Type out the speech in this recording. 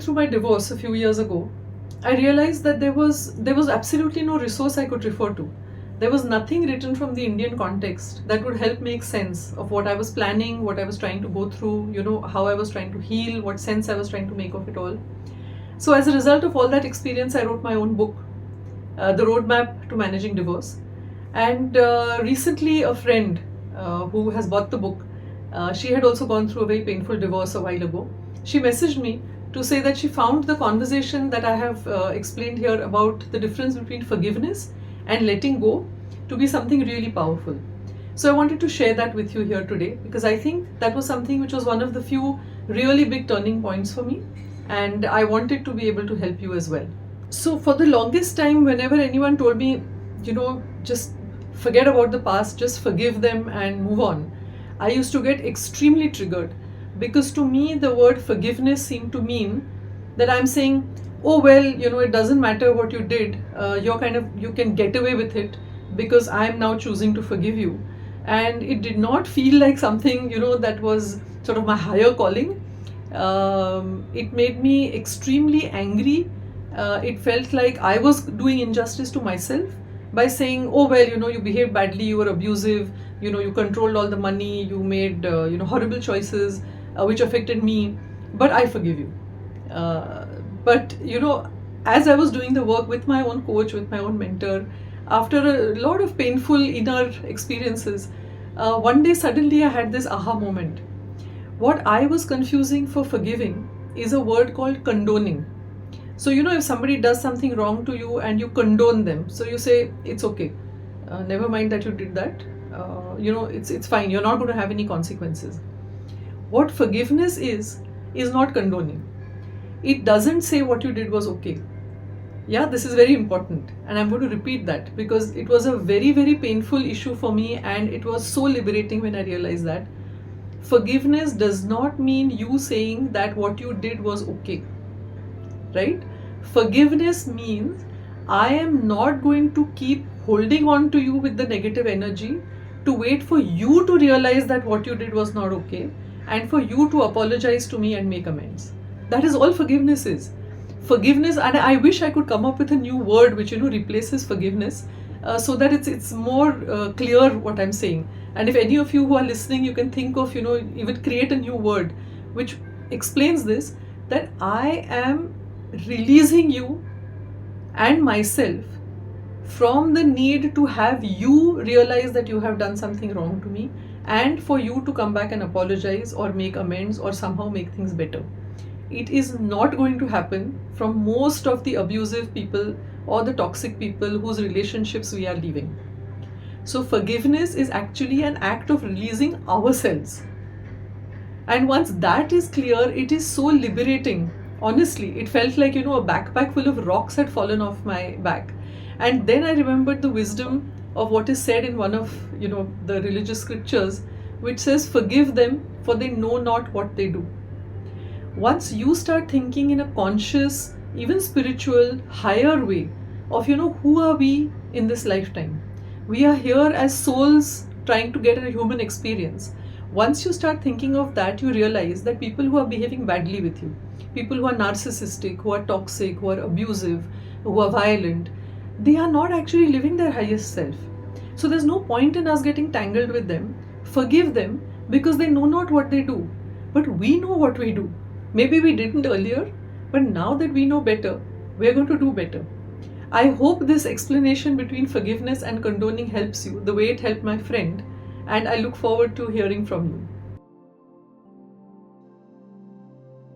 went through my divorce a few years ago, I realized that there was absolutely no resource I could refer to. There was nothing written from the Indian context that would help make sense of what I was planning, what I was trying to go through, how I was trying to heal, what sense I was trying to make of it all. So as a result of all that experience, I wrote my own book, The Roadmap to Managing Divorce. And recently, a friend who has bought the book, she had also gone through a very painful divorce a while ago. She messaged me to say that she found the conversation that I have explained here about the difference between forgiveness and letting go to be something really powerful. So I wanted to share that with you here today because I think that was something which was one of the few really big turning points for me, and I wanted to be able to help you as well. So for the longest time, whenever anyone told me, just forget about the past, just forgive them and move on, I used to get extremely triggered because to me the word forgiveness seemed to mean that I'm saying, oh well, it doesn't matter what you did, you can get away with it because I'm now choosing to forgive you. And it did not feel like something that was sort of my higher calling. It made me extremely angry. It felt like I was doing injustice to myself by saying, oh well, you behaved badly, you were abusive, you controlled all the money, you made horrible choices which affected me, but I forgive you. But as I was doing the work with my own coach, with my own mentor, after a lot of painful inner experiences, one day suddenly I had this aha moment. What I was confusing for forgiving is a word called condoning. So if somebody does something wrong to you and you condone them, so you say it's okay, never mind that you did that, it's fine, you're not going to have any consequences. What forgiveness is not condoning. It doesn't say what you did was okay. Yeah, this is very important, and I'm going to repeat that because it was a very, very painful issue for me, and it was so liberating when I realized that forgiveness does not mean you saying that what you did was okay, right? Forgiveness means I am not going to keep holding on to you with the negative energy to wait for you to realize that what you did was not okay and for you to apologize to me and make amends. That is all forgiveness is. Forgiveness, and I wish I could come up with a new word which replaces forgiveness, so that it's more clear what I'm saying. And if any of you who are listening, you can think of even create a new word which explains this, that I am releasing you and myself from the need to have you realize that you have done something wrong to me and for you to come back and apologize or make amends or somehow make things better. It is not going to happen from most of the abusive people or the toxic people whose relationships we are leaving. So forgiveness is actually an act of releasing ourselves. And once that is clear, it is so liberating. Honestly, it felt like, a backpack full of rocks had fallen off my back. And then I remembered the wisdom of what is said in one of, the religious scriptures, which says, forgive them for they know not what they do. Once you start thinking in a conscious, even spiritual, higher way of, who are we in this lifetime? We are here as souls trying to get a human experience. Once you start thinking of that, you realize that people who are behaving badly with you, people who are narcissistic, who are toxic, who are abusive, who are violent, they are not actually living their highest self. So there's no point in us getting tangled with them. Forgive them because they know not what they do. But we know what we do. Maybe we didn't earlier, but now that we know better, we're going to do better. I hope this explanation between forgiveness and condoning helps you the way it helped my friend, and I look forward to hearing from you.